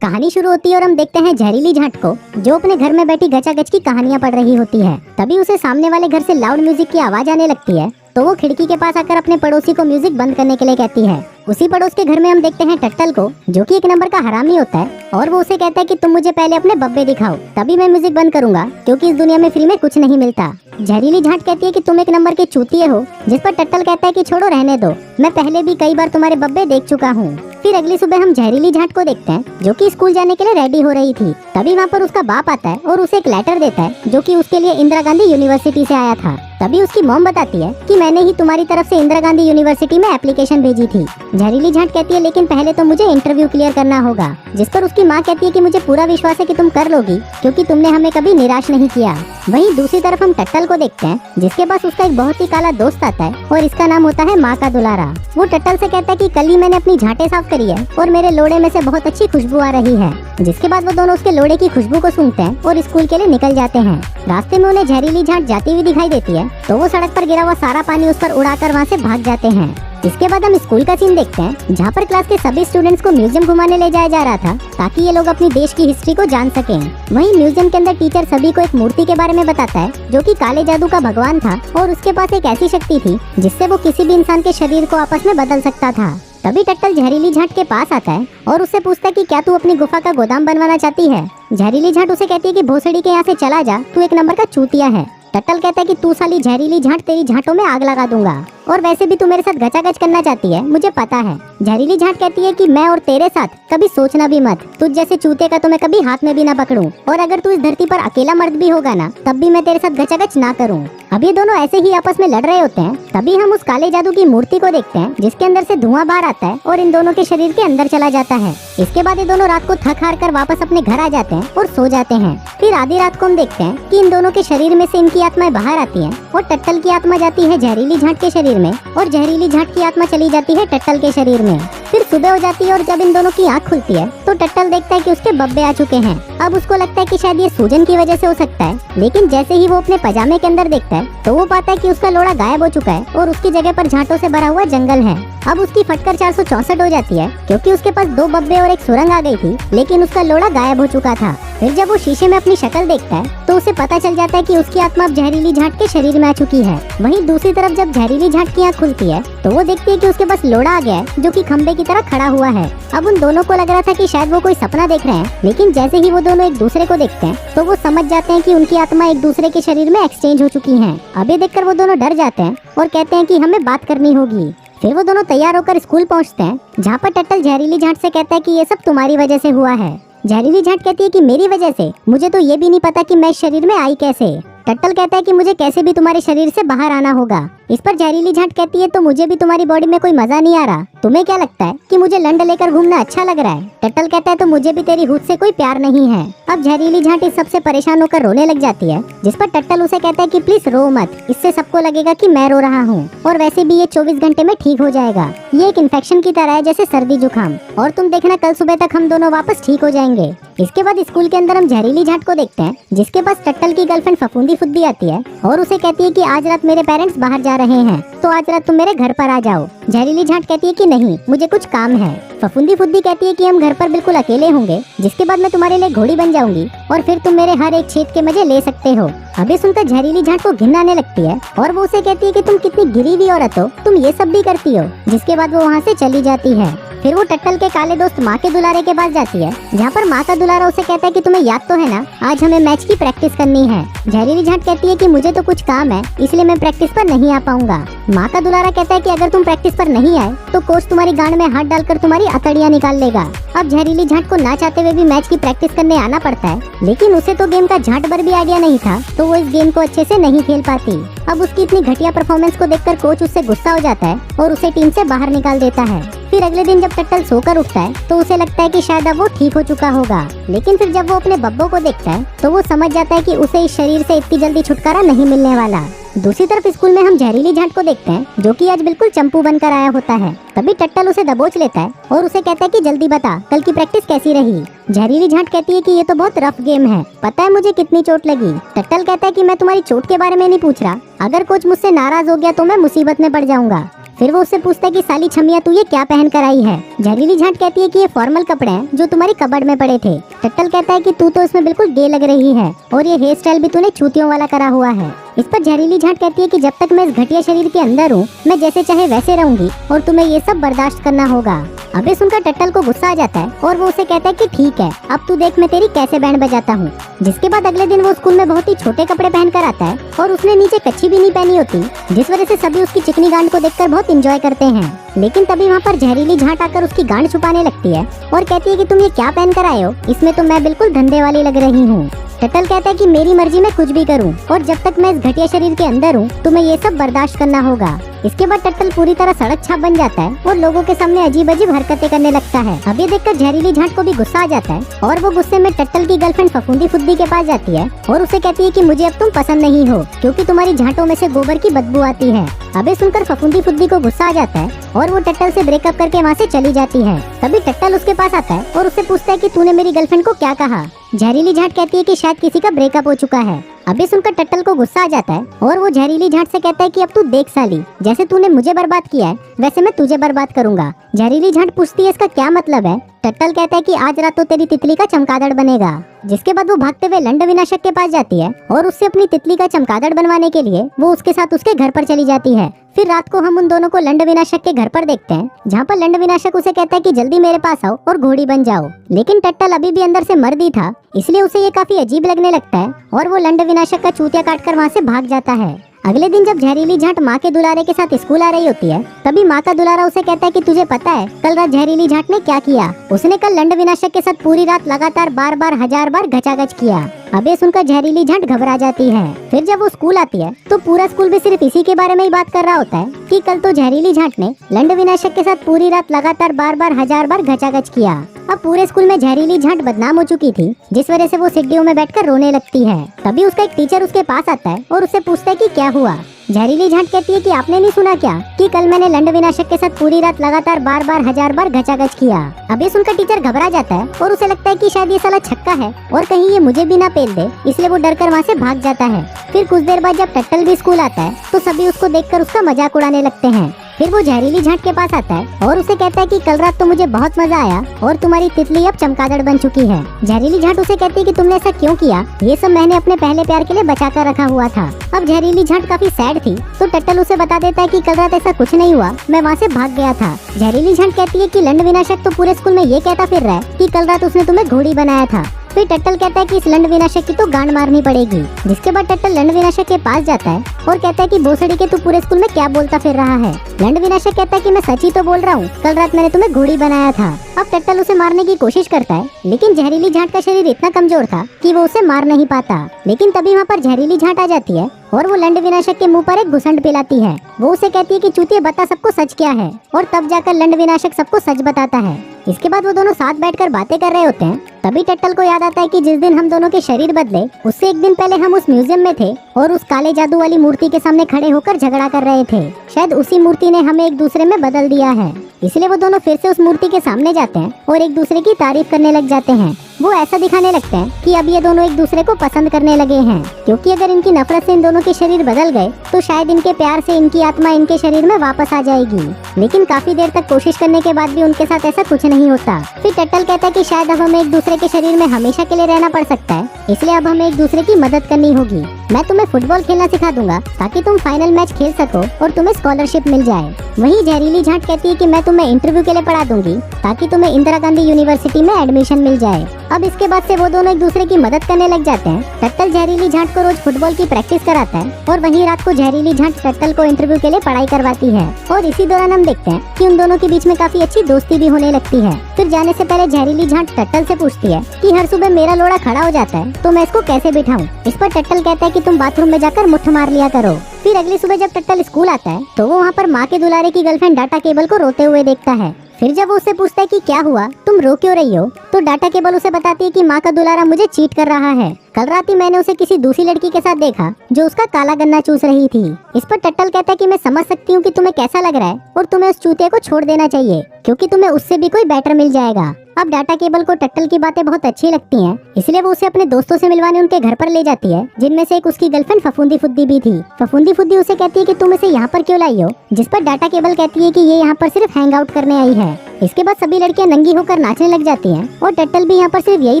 कहानी शुरू होती है और हम देखते हैं जहरीली झांट को, जो अपने घर में बैठी गचागच की कहानियां पढ़ रही होती है। तभी उसे सामने वाले घर से लाउड म्यूजिक की आवाज आने लगती है, तो वो खिड़की के पास आकर अपने पड़ोसी को म्यूजिक बंद करने के लिए कहती है। उसी पड़ोस के घर में हम देखते हैं टट्टल को, जो कि एक नंबर का हरामी होता है, और वो उसे कहता है कि तुम मुझे पहले अपने बब्बे दिखाओ, तभी मैं म्यूजिक बंद करूंगा, क्योंकि इस दुनिया में फ्री में कुछ नहीं मिलता। जहरीली झांट कहती है कि तुम एक नंबर के चूतिए हो, जिस पर टट्टल कहता है कि छोड़ो रहने दो, मैं पहले भी कई बार तुम्हारे बब्बे देख चुका हूँ। फिर अगली सुबह हम जहरीली झांट को देखते हैं, जो कि स्कूल जाने के लिए रेडी हो रही थी। तभी वहाँ पर उसका बाप आता है और उसे एक लेटर देता है, जो कि उसके लिए इंदिरा गांधी यूनिवर्सिटी से आया था। तभी उसकी मॉम बताती है कि मैंने ही तुम्हारी तरफ से इंदिरा गांधी यूनिवर्सिटी में एप्लीकेशन भेजी थी। जहरीली झांट कहती है लेकिन पहले तो मुझे इंटरव्यू क्लियर करना होगा, जिस पर उसकी माँ कहती है कि मुझे पूरा विश्वास है कि तुम कर लोगी, क्योंकि तुमने हमें कभी निराश नहीं किया। वहीं दूसरी तरफ हम टट्टल को देखते हैं, जिसके पास उसका एक बहुत ही काला दोस्त आता है और इसका नाम होता है माँ का दुलारा। वो टट्टल से कहता है कि कल ही मैंने अपनी झांटे साफ करी है और मेरे लोड़े में से बहुत अच्छी खुशबू आ रही है। जिसके बाद वो दोनों उसके लोड़े की खुशबू को सूंघते हैं और स्कूल के लिए निकल जाते हैं। रास्ते में उन्हें जहरीली झांट जाती हुई दिखाई देती है, तो वो सड़क पर गिरा हुआ सारा पानी उस पर उड़ाकर वहाँ से भाग जाते हैं। इसके बाद हम स्कूल का सीन देखते हैं, जहाँ पर क्लास के सभी स्टूडेंट्स को म्यूजियम घुमाने ले जाया जा रहा था, ताकि ये लोग अपनी देश की हिस्ट्री को जान सकें। वहीं म्यूजियम के अंदर टीचर सभी को एक मूर्ति के बारे में बताता है, जो कि काले जादू का भगवान था और उसके पास एक ऐसी शक्ति थी जिससे वो किसी भी इंसान के शरीर को आपस में बदल सकता था। तभी टट्टल जहरीली झांट के पास आता है और उससे पूछता है कि क्या तू अपनी गुफा का गोदाम बनवाना चाहती है। जहरीली झांट उसे कहती है कि भोसड़ी के यहाँ से चला जा, तू एक नंबर का चूतिया है। टट्टल कहता है कि तू साली जहरीली झांट, तेरी झांटों में आग लगा दूंगा, और वैसे भी तू मेरे साथ गचागच करना चाहती है, मुझे पता है। जहरीली झांट कहती है कि मैं और तेरे साथ कभी सोचना भी मत, तुझ जैसे चूते का तो मैं कभी हाथ में भी ना पकड़ूं, और अगर तू इस धरती पर अकेला मर्द भी होगा ना, तब भी मैं तेरे साथ गचागच ना करूं। अब ये दोनों ऐसे ही आपस में लड़ रहे होते हैं। तभी हम उस काले जादू की मूर्ति को देखते हैं, जिसके अंदर से धुआं बाहर आता है और इन दोनों के शरीर के अंदर चला जाता है। इसके बाद ये दोनों रात को थक हार कर वापस अपने घर आ जाते हैं और सो जाते हैं। फिर आधी रात को हम देखते हैं कि इन दोनों के शरीर में से इनकी आत्माएं बाहर आती हैं, और टट्टल की आत्मा जाती है जहरीली झांट के शरीर में, और जहरीली झांट की आत्मा चली जाती है टट्टल के शरीर में। फिर सुबह हो जाती है और जब इन दोनों की आँख खुलती है, तो टट्टल देखता है कि उसके बब्बे आ चुके हैं। अब उसको लगता है कि शायद ये सूजन की वजह से हो सकता है, लेकिन जैसे ही वो अपने पजामे के अंदर देखता है, तो वो पाता है कि उसका लोड़ा गायब हो चुका है और उसकी जगह पर झांटों से भरा हुआ जंगल है। अब उसकी फटकर 464 हो जाती है, क्योंकि उसके पास 2 बब्बे और एक सुरंग आ गई थी, लेकिन उसका लोड़ा गायब हो चुका था। फिर जब वो शीशे में अपनी शक्ल देखता है, तो उसे पता चल जाता है कि उसकी आत्मा अब जहरीली झांट के शरीर में आ चुकी है। वहीं दूसरी तरफ जब जहरीली झांट की आँख खुलती है, तो वो देखती है कि उसके पास लोड़ा आ गया है, जो कि खंबे की तरह खड़ा हुआ है। अब उन दोनों को लग रहा था कि शायद वो कोई सपना देख रहे हैं, लेकिन जैसे ही वो दोनों एक दूसरे को देखते हैं, तो वो समझ जाते हैं कि उनकी आत्मा एक दूसरे के शरीर में एक्सचेंज हो चुकी है। अब ये देखकर वो दोनों डर जाते हैं और कहते हैं कि हमें बात करनी होगी। फिर वो दोनों तैयार होकर स्कूल पहुंचते हैं, जहाँ पर टट्टल जहरीली झांट से कहता है कि ये सब तुम्हारी वजह से हुआ है। जहरीली झांट कहती है कि मेरी वजह से? मुझे तो ये भी नहीं पता कि मैं इस शरीर में आई कैसे। टट्टल कहता है कि मुझे कैसे भी तुम्हारे शरीर से बाहर आना होगा। इस पर जहरीली झांट कहती है तो मुझे भी तुम्हारी बॉडी में कोई मजा नहीं आ रहा, तुम्हें क्या लगता है कि मुझे लंड लेकर घूमना अच्छा लग रहा है? टट्टल कहता है तो मुझे भी तेरी हुड से कोई प्यार नहीं है। अब जहरीली झांट इस सबसे परेशान होकर रोने लग जाती है, जिस पर टट्टल उसे कहता है कि प्लीज रो मत, इससे सबको लगेगा कि मैं रो रहा हूँ, और वैसे भी ये 24 घंटे में ठीक हो जाएगा। ये एक इन्फेक्शन की तरह है, जैसे सर्दी जुकाम, और तुम देखना कल सुबह तक हम दोनों वापस ठीक हो जाएंगे। इसके बाद स्कूल के अंदर हम जहरीली झांट को देखते हैं, जिसके पास टट्टल की गर्लफ्रेंड फफूंदी फुद्दी आती है और उसे कहती है कि आज रात मेरे पेरेंट्स बाहर जा रहे हैं, तो आज रात तुम मेरे घर पर आ जाओ। जहरीली झांट कहती है कि नहीं, मुझे कुछ काम है। फफूंदी फुद्दी कहती है कि हम घर पर बिल्कुल अकेले होंगे, जिसके बाद मैं तुम्हारे लिए घोड़ी बन जाऊंगी और फिर तुम मेरे हर एक छेद के मजे ले सकते हो। अभी सुनकर जहरीली झांट को घिन आने लगती है और वो उसे कहती है कि तुम कितनी गिरी हुई औरत हो, तुम ये सब भी करती हो। जिसके बाद वो वहाँ से चली जाती है। फिर वो टट्टल के काले दोस्त माँ के दुलारे के पास जाती है, जहाँ पर माँ का दुलारा उसे कहता है कि तुम्हें याद तो है ना, आज हमें मैच की प्रैक्टिस करनी है। जहरीली झांट कहती है कि मुझे तो कुछ काम है, इसलिए मैं प्रैक्टिस पर नहीं आ पाऊंगा। माँ का दुलारा कहता है कि अगर तुम प्रैक्टिस पर नहीं आए तो कोच तुम्हारी गांड में हाथ डालकर तुम्हारी अतड़ियाँ निकाल लेगा। अब जहरीली झांट को ना चाहते हुए भी मैच की प्रैक्टिस करने आना पड़ता है, लेकिन उसे तो गेम का झांट भर भी आइडिया नहीं था, तो वो इस गेम को अच्छे से नहीं खेल पाती। अब उसकी इतनी घटिया परफॉर्मेंस को देखकर कोच उससे गुस्सा हो जाता है और उसे टीम से बाहर निकाल देता है। फिर अगले दिन जब टट्टल सोकर उठता है, तो उसे लगता है कि शायद अब वो ठीक हो चुका होगा, लेकिन फिर जब वो अपने बब्बों को देखता है, तो वो समझ जाता है कि उसे इस शरीर से इतनी जल्दी छुटकारा नहीं मिलने वाला। दूसरी तरफ स्कूल में हम जहरीली झांट को देखते हैं, जो कि आज बिल्कुल चंपू बनकर आया होता है। तभी टट्टल उसे दबोच लेता है और उसे कहता है कि जल्दी बता, कल की प्रैक्टिस कैसी रही। जहरीली झांट कहती है कि ये तो बहुत रफ गेम है, पता है मुझे कितनी चोट लगी। टट्टल कहता है कि मैं तुम्हारी चोट के बारे में नहीं पूछ रहा, अगर कोच मुझसे नाराज हो गया तो मैं मुसीबत में पड़ जाऊंगा। फिर वो उससे पूछता है कि साली छमिया तू ये क्या पहन कर आई है। जहरीली झांट कहती है कि ये फॉर्मल कपड़े हैं जो तुम्हारी कबर्ड में पड़े थे। टट्टल कहता है कि तू तो इसमें बिल्कुल गे लग रही है और ये हेयर स्टाइल भी तूने चूतियों वाला करा हुआ है। इस पर जहरीली झांट कहती है कि जब तक मैं इस घटिया शरीर के अंदर हूँ मैं जैसे चाहे वैसे रहूंगी और तुम्हें ये सब बर्दाश्त करना होगा। अबे सुनकर टट्टल को गुस्सा आ जाता है और वो उसे कहता है कि ठीक है अब तू देख मैं तेरी कैसे बैंड बजाता हूँ। जिसके बाद अगले दिन वो स्कूल में बहुत ही छोटे कपड़े पहन कर आता है और उसने नीचे कच्ची भी नहीं पहनी होती, जिस वजह से सभी उसकी चिकनी गांड को देखकर बहुत एंजॉय करते हैं। लेकिन तभी वहाँ पर जहरीली झांट आकर उसकी गांड छुपाने लगती है और कहती है कि तुम ये क्या पहन कर आए हो, इसमें तो मैं बिल्कुल धंधे वाली लग रही हूँ। टट्टल कहता है कि मेरी मर्जी में कुछ भी करूं और जब तक मैं इस घटिया शरीर के अंदर हूं तुम्हें ये सब बर्दाश्त करना होगा। इसके बाद टट्टल पूरी तरह सड़क छाप बन जाता है और लोगों के सामने अजीब अजीब हरकतें करने लगता है। अब ये देखकर जहरीली झांट को भी गुस्सा आ जाता है और वो गुस्से में टट्टल की गर्लफ्रेंड फफूंदी फुद्दी के पास जाती है और उसे कहती है कि मुझे अब तुम पसंद नहीं हो क्योंकि तुम्हारी झांटों में से गोबर की बदबू आती है। अबे सुनकर फफूंदी फुद्दी को गुस्सा आ जाता है और वो टट्टल से ब्रेकअप करके वहाँ से चली जाती है। तभी टट्टल उसके पास आता है और उससे पूछता है कि तूने मेरी गर्लफ्रेंड को क्या कहा। जहरीली झांट कहती है कि शायद किसी का ब्रेकअप हो चुका है। अबे सुनकर टट्टल को गुस्सा आ जाता है और वो जहरीली झांट से कहता है कि अब तू देख साली, जैसे तूने मुझे बर्बाद किया है वैसे मैं तुझे बर्बाद करूंगा। जहरीली झांट पूछती है इसका क्या मतलब है। टट्टल कहता है कि आज रात तो तेरी तितली का चमगादड़ बनेगा। जिसके बाद वो भागते हुए लंड विनाशक के पास जाती है और उससे अपनी तितली का चमगादड़ बनवाने के लिए वो उसके साथ उसके घर पर चली जाती है। फिर रात को हम उन दोनों को लंड विनाशक के घर पर देखते हैं जहाँ पर लंड विनाशक उसे कहता है कि जल्दी मेरे पास आओ और घोड़ी बन जाओ। लेकिन टट्टल अभी भी अंदर से मर्द ही था इसलिए उसे ये काफी अजीब लगने लगता है और वो लंड विनाशक का चूतिया काटकर वहाँ से भाग जाता है। अगले दिन जब जहरीली झांट माँ के दुलारे के साथ स्कूल आ रही होती है तभी माँ का दुलारा उसे कहता है कि तुझे पता है कल रात जहरीली झांट ने क्या किया। उसने कल लंड विनाशक के साथ पूरी रात लगातार बार बार 1000 बार घचाघच किया। अबे सुनकर जहरीली झांट घबरा जाती है। फिर जब वो स्कूल आती है तो पूरा स्कूल भी सिर्फ इसी के बारे में ही बात कर रहा होता है कि कल तो जहरीली झांट ने लंड विनाशक के साथ पूरी रात लगातार बार बार 1000 बार घचाघच किया। अब पूरे स्कूल में जहरीली झांट बदनाम हो चुकी थी जिस वजह से वो सीढ़ियों में बैठकर रोने लगती है। तभी उसका एक टीचर उसके पास आता है और उससे पूछता है कि क्या हुआ। जहरीली झांट कहती है कि आपने नहीं सुना क्या कि कल मैंने लंड विनाशक के साथ पूरी रात लगातार बार बार 1000 बार घचाघच किया। अब ये सुनकर टीचर घबरा जाता है और उसे लगता है कि शायद ये साला छक्का है और कहीं ये मुझे भी ना पेल दे, इसलिए वो डरकर वहाँ से भाग जाता है। फिर कुछ देर बाद जब टट्टल भी स्कूल आता है तो सभी उसको देखकर उसका मजाक उड़ाने लगते हैं। फिर वो जहरीली झांट के पास आता है और उसे कहता है कि कल रात तो मुझे बहुत मजा आया और तुम्हारी तितली अब चमगादड़ बन चुकी है। जहरीली झांट उसे कहती है कि तुमने ऐसा क्यों किया, ये सब मैंने अपने पहले प्यार के लिए बचा कर रखा हुआ था। अब जहरीली झांट काफी सैड थी तो टट्टल उसे बता देता है कि कल रात ऐसा कुछ नहीं हुआ, मैं वहाँ से भाग गया था। जहरीली झांट कहती है कि लंड विनाशक तो पूरे स्कूल में ये कहता फिर रहा है कि कल रात उसने तुम्हें घोड़ी बनाया था। फिर टट्टल कहता है कि इस लंड विनाशक की तो गांड मारनी पड़ेगी। जिसके बाद टट्टल लंड विनाशक के पास जाता है और कहता है कि भोसड़ी के तू पूरे स्कूल में क्या बोलता फिर रहा है। लंड विनाशक कहता है कि मैं सच ही तो बोल रहा हूँ, कल रात मैंने तुम्हें घोड़ी बनाया था। अब टट्टल उसे मारने की कोशिश करता है लेकिन जहरीली झांट का शरीर इतना कमजोर था कि वो उसे मार नहीं पाता। लेकिन तभी वहाँ पर जहरीली झांट आ जाती है और वो लंड विनाशक के मुंह पर एक घुसंड पिलाती है। वो उसे कहती है कि चूतिया बता सबको सच क्या है और तब जाकर लंड विनाशक सबको सच बताता है। इसके बाद वो दोनों साथ बैठकर बातें कर रहे होते हैं। तभी टट्टल को याद आता है कि जिस दिन हम दोनों के शरीर बदले उससे एक दिन पहले हम उस म्यूजियम में थे और उस काले जादू वाली मूर्ति के सामने खड़े होकर झगड़ा कर रहे थे। शायद उसी मूर्ति ने हमें एक दूसरे में बदल दिया है। इसलिए वो दोनों फिर से उस मूर्ति के सामने जाते हैं और एक दूसरे की तारीफ करने लग जाते हैं। वो ऐसा दिखाने लगते हैं कि अब ये दोनों एक दूसरे को पसंद करने लगे हैं, क्योंकि अगर इनकी नफरत से इन दोनों के शरीर बदल गए तो शायद इनके प्यार से इनकी आत्मा इनके शरीर में वापस आ जाएगी। लेकिन काफी देर तक कोशिश करने के बाद भी उनके साथ ऐसा कुछ नहीं होता। फिर टट्टल कहता है कि शायद अब हमें एक दूसरे के शरीर में हमेशा के लिए रहना पड़ सकता है, इसलिए अब हमें एक दूसरे की मदद करनी होगी। मैं तुम्हें फुटबॉल खेलना सिखा दूंगा ताकि तुम फाइनल मैच खेल सको और तुम्हें स्कॉलरशिप मिल जाए। वहीं जहरीली झांट कहती है कि मैं तुम्हें इंटरव्यू के लिए पढ़ा दूंगी ताकि तुम्हें इंदिरा गांधी यूनिवर्सिटी में एडमिशन मिल जाए। अब इसके बाद से वो दोनों एक दूसरे की मदद करने लग जाते हैं। टट्टल जहरीली झांट को रोज फुटबॉल की प्रैक्टिस कराता है और वहीं रात को जहरीली झांट टट्टल को इंटरव्यू के लिए पढ़ाई करवाती है। और इसी दौरान हम देखते हैं कि उन दोनों के बीच में काफी अच्छी दोस्ती भी होने लगती है। फिर जाने से पहले जहरीली झांट टट्टल से पूछती है कि हर सुबह मेरा लोड़ा खड़ा हो जाता है तो मैं इसको कैसे बिठाऊं। इस पर टट्टल कहता है कि तुम बाथरूम में जाकर मुट्ठ मार लिया करो। फिर अगली सुबह जब टट्टल स्कूल आता है तो वो वहाँ पर माँ के दुलारे की गर्लफ्रेंड डाटा केबल को रोते हुए देखता है। फिर जब वो उससे पूछता है कि क्या हुआ, तुम रो क्यों रही हो, तो डाटा केबल उसे बताती है कि माँ का दुलारा मुझे चीट कर रहा है। कल रात ही मैंने उसे किसी दूसरी लड़की के साथ देखा जो उसका काला गन्ना चूस रही थी। इस पर टट्टल कहता है कि मैं समझ सकती हूँ कि तुम्हें कैसा लग रहा है और तुम्हें उस चूतिया को छोड़ देना चाहिए क्योंकि तुम्हें उससे भी कोई बेटर मिल जाएगा। अब डाटा केबल को टट्टल की बातें बहुत अच्छी लगती हैं, इसलिए वो उसे अपने दोस्तों से मिलवाने उनके घर पर ले जाती है, जिनमें से एक उसकी गर्लफ्रेंड फफूंदी फुद्दी भी थी। फफूंदी फुद्दी उसे कहती है कि तुम इसे यहाँ पर क्यों लाई हो, जिस पर डाटा केबल कहती है कि ये यहाँ पर सिर्फ हैंग आउट करने आई है। इसके बाद सभी लड़कियां नंगी होकर नाचने लग जाती हैं और टट्टल भी यहाँ पर सिर्फ यही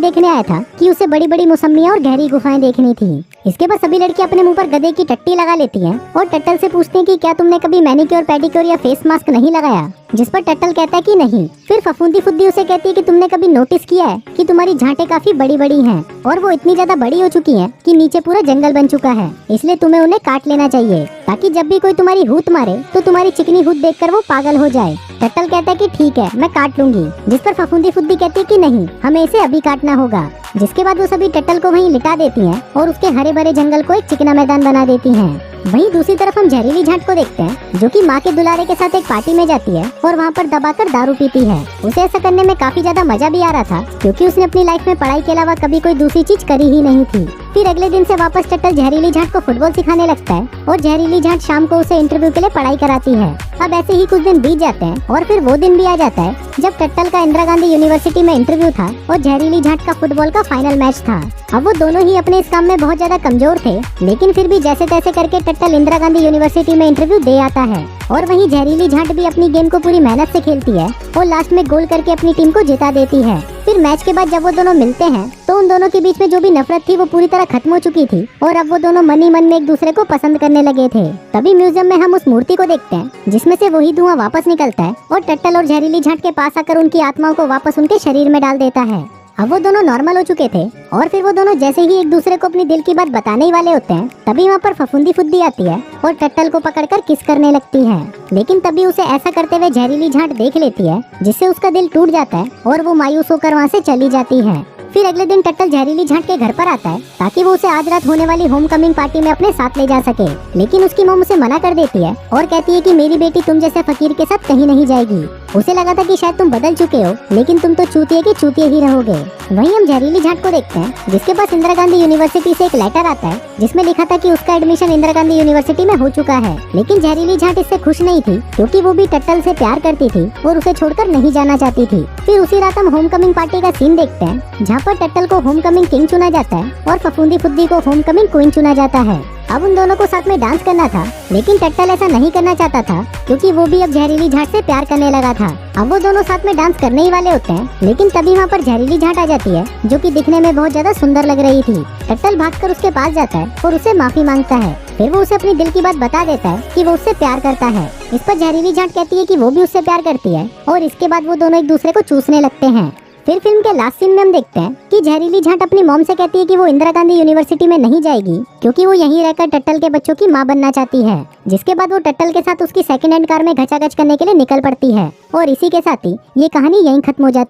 देखने आया था कि उसे बड़ी बड़ी मौसमियाँ और गहरी गुफाएं देखनी थी। इसके बाद सभी लड़कियां अपने मुंह पर गधे की टट्टी लगा लेती हैं और टट्टल से पूछती हैं कि क्या तुमने कभी मैनिक्योर पेडिक्योर या फेस मास्क नहीं लगाया, जिस पर टट्टल कहता है कि नहीं। फिर फफूंदी फुद्दी उसे कहती है कि तुमने कभी नोटिस किया है कि तुम्हारी झांटें काफी बड़ी बड़ी हैं और वो इतनी ज्यादा बड़ी हो चुकी हैं कि नीचे पूरा जंगल बन चुका है, इसलिए तुम्हें उन्हें काट लेना चाहिए ताकि जब भी कोई तुम्हारी हूत मारे तो तुम्हारी चिकनी हूत देखकर वो पागल हो जाए। टट्टल कहता है कि ठीक है, मैं काट लूंगी, जिस पर फफूंदी फुद्दी कहती है कि नहीं, हमें इसे अभी काटना होगा। जिसके बाद वो सभी टट्टल को वहीं लिटा देती हैं और उसके हरे भरे जंगल को एक चिकना मैदान बना देती हैं। वहीं दूसरी तरफ हम जहरीली झांट को देखते हैं, जो कि माँ के दुलारे के साथ एक पार्टी में जाती है और वहाँ पर दबाकर दारू पीती है। उसे ऐसा करने में काफी ज्यादा मजा भी आ रहा था, क्योंकि उसने अपनी लाइफ में पढ़ाई के अलावा कभी कोई दूसरी चीज करी ही नहीं थी। फिर अगले दिन से वापस टट्टल जहरीली झांट को फुटबॉल सिखाने लगता है और जहरीली झांट शाम को उसे इंटरव्यू के लिए पढ़ाई कराती है। अब ऐसे ही कुछ दिन बीत जाते हैं और फिर वो दिन भी आ जाता है जब टट्टल का इंदिरा गांधी यूनिवर्सिटी में इंटरव्यू था और जहरीली झांट का फुटबॉल का फाइनल मैच था। अब वो दोनों ही अपने इस काम में बहुत ज्यादा कमजोर थे, लेकिन फिर भी जैसे तैसे करके टट्टल इंदिरा गांधी यूनिवर्सिटी में इंटरव्यू दे आता है और वहीं जहरीली झांट भी अपनी गेम को पूरी मेहनत से खेलती है और लास्ट में गोल करके अपनी टीम को जिता देती है। फिर मैच के बाद जब वो दोनों मिलते हैं तो उन दोनों के बीच में जो भी नफरत थी वो पूरी तरह खत्म हो चुकी थी और अब वो दोनों मन ही मन में एक दूसरे को पसंद करने लगे थे। तभी म्यूजियम में हम उस मूर्ति को देखते हैं जिसमें से वही धुआं वापस निकलता है और टट्टल और जहरीली झांट के पास आकर उनकी आत्माओं को वापस उनके शरीर में डाल देता है। अब वो दोनों नॉर्मल हो चुके थे और फिर वो दोनों जैसे ही एक दूसरे को अपनी दिल की बात बताने ही वाले होते हैं, तभी वहाँ पर फफूंदी फुद्दी आती है और टट्टल को पकड़कर किस करने लगती है। लेकिन तभी उसे ऐसा करते हुए जहरीली झांट देख लेती है, जिससे उसका दिल टूट जाता है और वो मायूस होकर वहाँ से चली जाती है। फिर अगले दिन टट्टल जहरीली झांट के घर पर आता है ताकि वो उसे आज रात होने वाली होम कमिंग पार्टी में अपने साथ ले जा सके, लेकिन उसकी मॉम उसे मना कर देती है और कहती है कि मेरी बेटी तुम जैसे फकीर के साथ कहीं नहीं जाएगी। उसे लगा था कि शायद तुम बदल चुके हो, लेकिन तुम तो चूतिए के चूतिए ही रहोगे। वहीं हम जहरीली झांट को देखते हैं, जिसके पास इंदिरा गांधी यूनिवर्सिटी से एक लेटर आता है जिसमें लिखा था कि उसका एडमिशन इंदिरा गांधी यूनिवर्सिटी में हो चुका है। लेकिन जहरीली झांट इससे खुश नहीं थी, क्योंकि वो भी टट्टल से प्यार करती थी और उसे छोड़कर नहीं जाना चाहती थी। फिर उसी रात हम होम कमिंग पार्टी का सीन देखते हैं, जहाँ पर टट्टल को होम कमिंग किंग चुना जाता है और फफूंदी फुद्दी को होम कमिंग क्वीन चुना जाता है। अब उन दोनों को साथ में डांस करना था, लेकिन टट्टल ऐसा नहीं करना चाहता था, क्योंकि वो भी अब जहरीली झांट से प्यार करने लगा था। अब वो दोनों साथ में डांस करने ही वाले होते हैं, लेकिन तभी वहाँ पर जहरीली झांट आ जाती है, जो कि दिखने में बहुत ज्यादा सुंदर लग रही थी। टट्टल भागकर उसके पास जाता है और उससे माफी मांगता है। फिर वो उसे अपनी दिल की बात बता देता है कि वो उससे प्यार करता है। इस पर जहरीली झांट कहती है कि वो भी उससे प्यार करती है और इसके बाद वो दोनों एक दूसरे को चूसने लगते हैं। फिर फिल्म के लास्ट सीन में हम देखते हैं कि जहरीली झांट अपनी मॉम से कहती है कि वो इंदिरा गांधी यूनिवर्सिटी में नहीं जाएगी, क्योंकि वो यहीं रहकर टट्टल के बच्चों की मां बनना चाहती है। जिसके बाद वो टट्टल के साथ उसकी सेकंड हैंड कार में घचाघच करने के लिए निकल पड़ती है और इसी के साथ ही ये कहानी यहीं खत्म हो जाती है।